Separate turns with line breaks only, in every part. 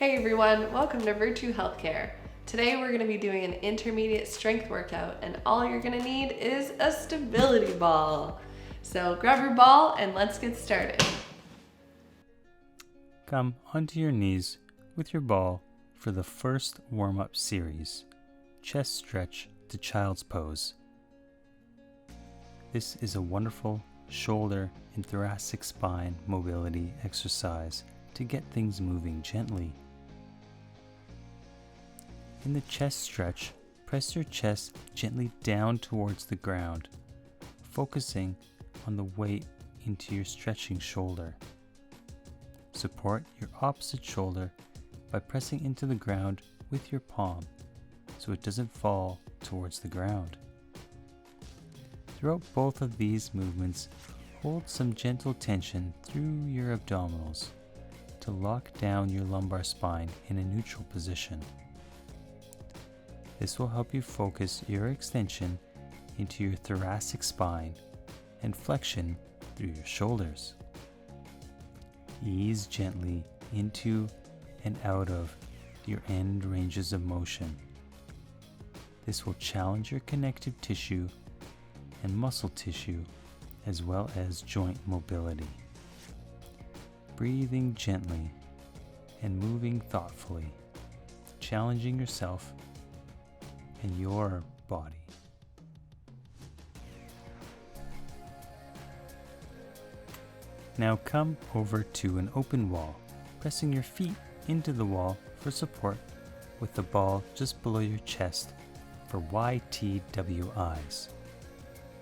Hey everyone, welcome to Virtue Healthcare. Today we're going to be doing an intermediate strength workout, and all you're going to need is a stability ball. So grab your ball and let's get started.
Come onto your knees with your ball for the first warm-up series, chest stretch to child's pose. This is a wonderful shoulder and thoracic spine mobility exercise to get things moving gently. In the chest stretch, press your chest gently down towards the ground, focusing on the weight into your stretching shoulder. Support your opposite shoulder by pressing into the ground with your palm so it doesn't fall towards the ground. Throughout both of these movements, hold some gentle tension through your abdominals to lock down your lumbar spine in a neutral position. This will help you focus your extension into your thoracic spine and flexion through your shoulders. Ease gently into and out of your end ranges of motion. This will challenge your connective tissue and muscle tissue as well as joint mobility. Breathing gently and moving thoughtfully, challenging yourself and your body. Now come over to an open wall, pressing your feet into the wall for support with the ball just below your chest for YTWIs.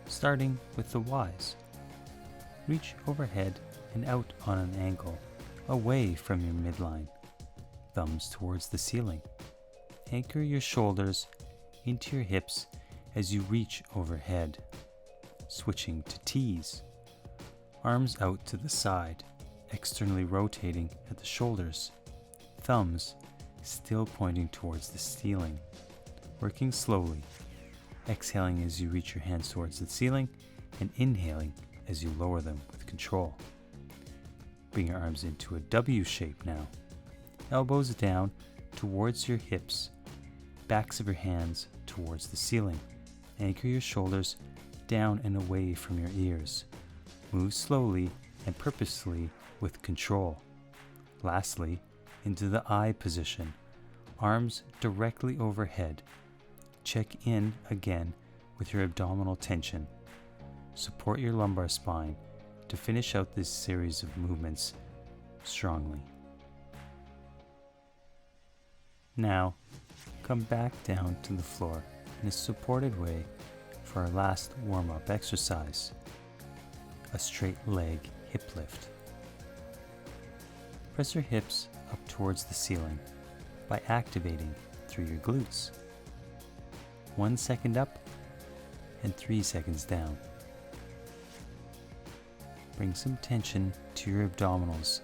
Starting with the Ys. Reach overhead and out on an angle, away from your midline, thumbs towards the ceiling. Anchor your shoulders into your hips as you reach overhead. Switching to Ts. Arms out to the side, externally rotating at the shoulders. Thumbs still pointing towards the ceiling. Working slowly, exhaling as you reach your hands towards the ceiling and inhaling as you lower them with control. Bring your arms into a W shape now. Elbows down towards your hips, backs of your hands towards the ceiling. Anchor your shoulders down and away from your ears. Move slowly and purposefully with control. Lastly, into the I position, arms directly overhead. Check in again with your abdominal tension. Support your lumbar spine to finish out this series of movements strongly. Now, come back down to the floor in a supported way for our last warm-up exercise, a straight leg hip lift. Press your hips up towards the ceiling by activating through your glutes. 1 second up and 3 seconds down. Bring some tension to your abdominals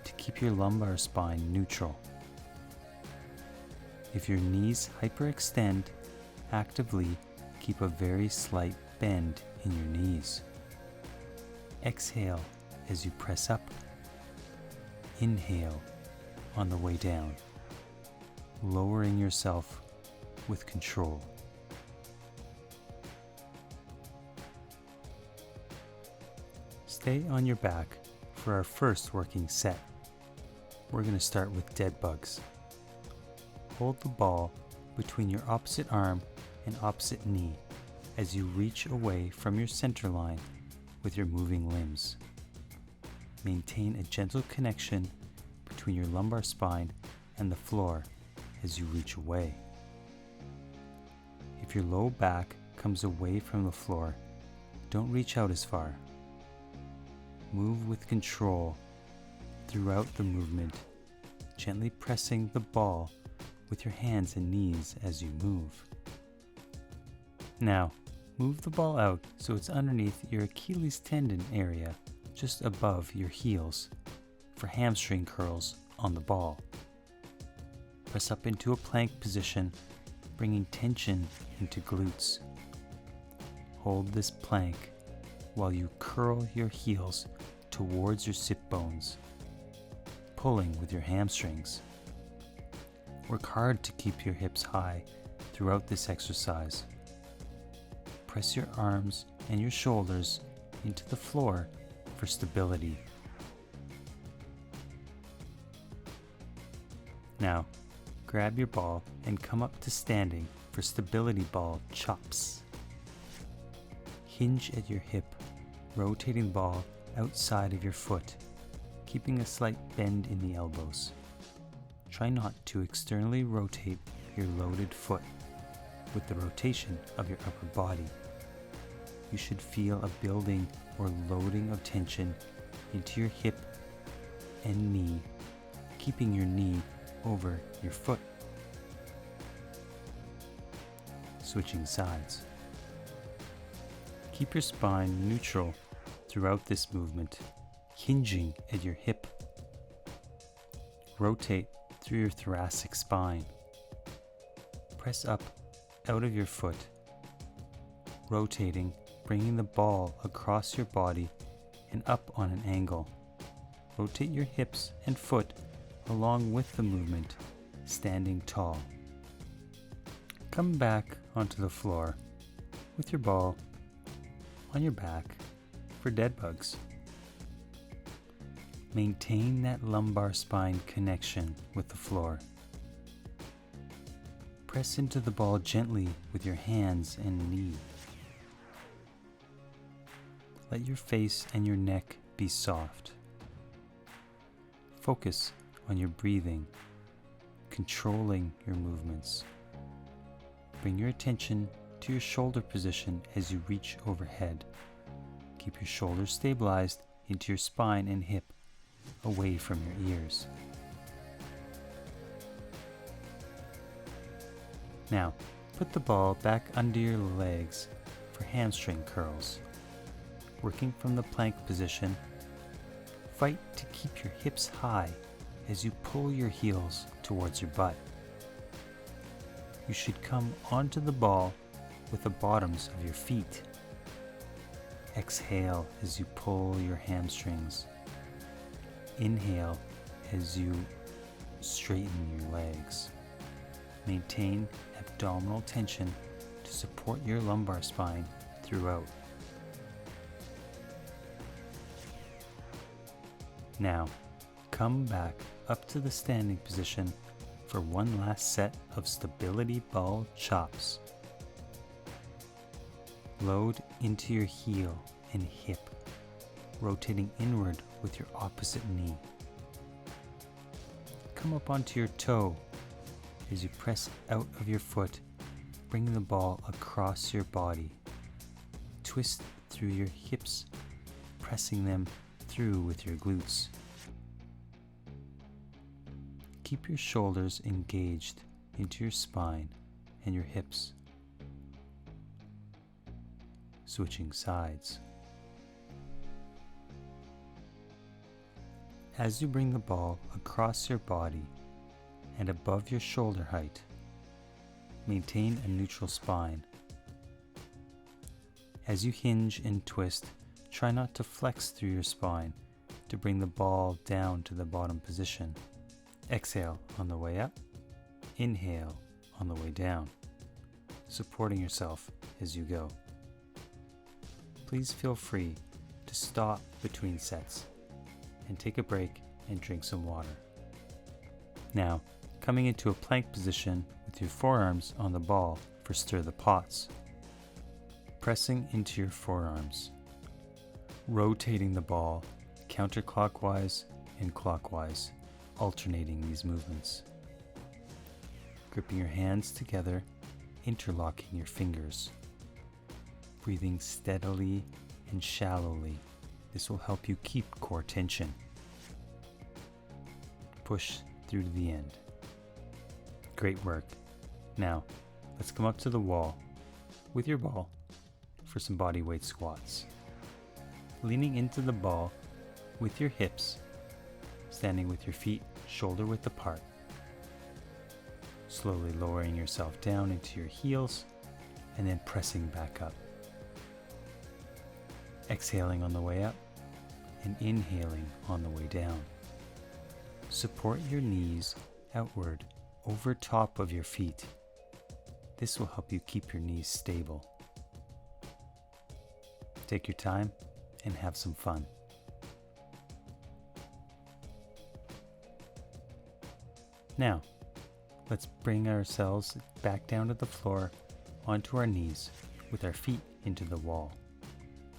to keep your lumbar spine neutral. If your knees hyperextend, actively keep a very slight bend in your knees. Exhale as you press up. Inhale on the way down, lowering yourself with control. Stay on your back for our first working set. We're going to start with dead bugs. Hold the ball between your opposite arm and opposite knee as you reach away from your center line with your moving limbs. Maintain a gentle connection between your lumbar spine and the floor as you reach away. If your low back comes away from the floor, don't reach out as far. Move with control throughout the movement, gently pressing the ball with your hands and knees as you move. Now, move the ball out so it's underneath your Achilles tendon area, just above your heels, for hamstring curls on the ball. Press up into a plank position, bringing tension into glutes. Hold this plank while you curl your heels towards your sit bones, pulling with your hamstrings. Work hard to keep your hips high throughout this exercise. Press your arms and your shoulders into the floor for stability. Now, grab your ball and come up to standing for stability ball chops. Hinge at your hip, rotating the ball outside of your foot, keeping a slight bend in the elbows. Try not to externally rotate your loaded foot with the rotation of your upper body. You should feel a building or loading of tension into your hip and knee, keeping your knee over your foot. Switching sides. Keep your spine neutral throughout this movement, hinging at your hip. Rotate through your thoracic spine. Press up out of your foot, rotating, bringing the ball across your body and up on an angle. Rotate your hips and foot along with the movement, standing tall. Come back onto the floor with your ball on your back for dead bugs. Maintain that lumbar spine connection with the floor. Press into the ball gently with your hands and knee. Let your face and your neck be soft. Focus on your breathing, controlling your movements. Bring your attention to your shoulder position as you reach overhead. Keep your shoulders stabilized into your spine and hip, away from your ears. Now, put the ball back under your legs for hamstring curls. Working from the plank position, fight to keep your hips high as you pull your heels towards your butt. You should come onto the ball with the bottoms of your feet. Exhale as you pull your hamstrings. Inhale as you straighten your legs. Maintain abdominal tension to support your lumbar spine throughout. Now, come back up to the standing position for one last set of stability ball chops. Load into your heel and hip, rotating inward with your opposite knee. Come up onto your toe as you press out of your foot, bringing the ball across your body. Twist through your hips, pressing them through with your glutes. Keep your shoulders engaged into your spine and your hips. Switching sides. As you bring the ball across your body and above your shoulder height, maintain a neutral spine. As you hinge and twist, try not to flex through your spine to bring the ball down to the bottom position. Exhale on the way up, inhale on the way down, supporting yourself as you go. Please feel free to stop between sets and take a break and drink some water. Now, coming into a plank position with your forearms on the ball for stir the pots. Pressing into your forearms. Rotating the ball counterclockwise and clockwise, alternating these movements. Gripping your hands together, interlocking your fingers. Breathing steadily and shallowly. This will help you keep core tension. Push through to the end. Great work. Now, let's come up to the wall with your ball for some body weight squats. Leaning into the ball with your hips, standing with your feet shoulder width apart. Slowly lowering yourself down into your heels and then pressing back up. Exhaling on the way up and inhaling on the way down. Support your knees outward over top of your feet. This will help you keep your knees stable. Take your time and have some fun. Now, let's bring ourselves back down to the floor onto our knees with our feet into the wall.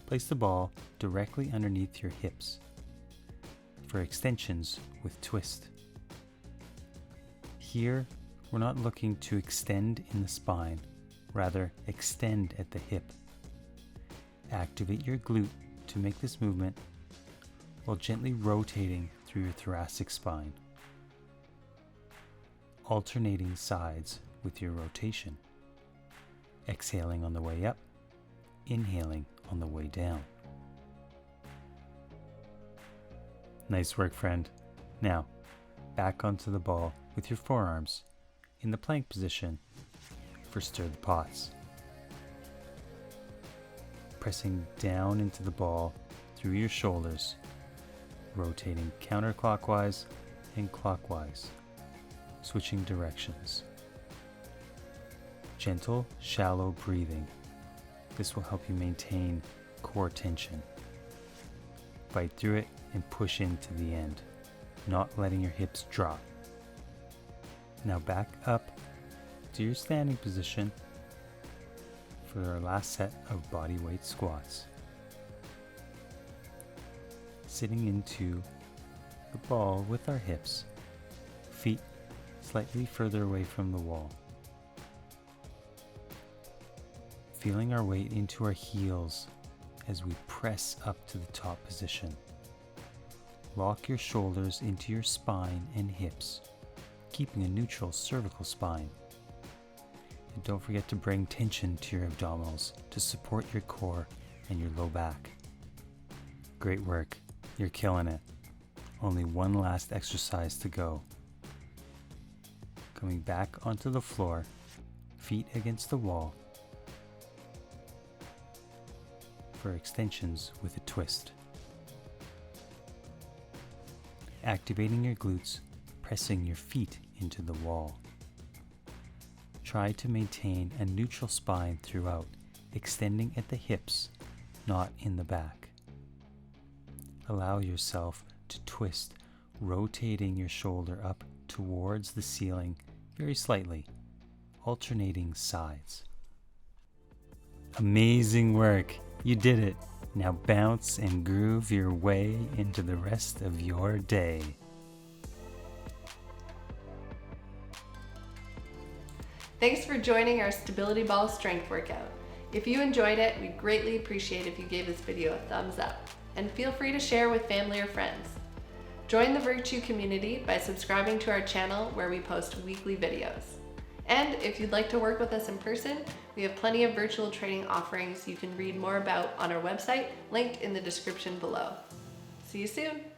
Place the ball directly underneath your hips for extensions with twist. Here, we're not looking to extend in the spine, rather extend at the hip. Activate your glute to make this movement while gently rotating through your thoracic spine, alternating sides with your rotation, exhaling on the way up, inhaling on the way down. Nice work, friend. Now, back onto the ball with your forearms in the plank position for stir the pots. Pressing down into the ball through your shoulders, rotating counterclockwise and clockwise, switching directions. Gentle, shallow breathing. This will help you maintain core tension. Fight through it and push into the end, not letting your hips drop. Now back up to your standing position for our last set of body weight squats. Sitting into the ball with our hips, feet slightly further away from the wall. Feeling our weight into our heels as we press up to the top position. Lock your shoulders into your spine and hips, keeping a neutral cervical spine. And don't forget to bring tension to your abdominals to support your core and your low back. Great work. You're killing it. Only one last exercise to go. Coming back onto the floor, feet against the wall for extensions with a twist. Activating your glutes, pressing your feet into the wall. Try to maintain a neutral spine throughout, extending at the hips, not in the back. Allow yourself to twist, rotating your shoulder up towards the ceiling very slightly, alternating sides. Amazing work! You did it! Now bounce and groove your way into the rest of your day.
Thanks for joining our Stability Ball strength workout. If you enjoyed it, we'd greatly appreciate if you gave this video a thumbs up, and feel free to share with family or friends. Join the Virtue community by subscribing to our channel where we post weekly videos. And if you'd like to work with us in person, we have plenty of virtual training offerings you can read more about on our website, linked in the description below. See you soon!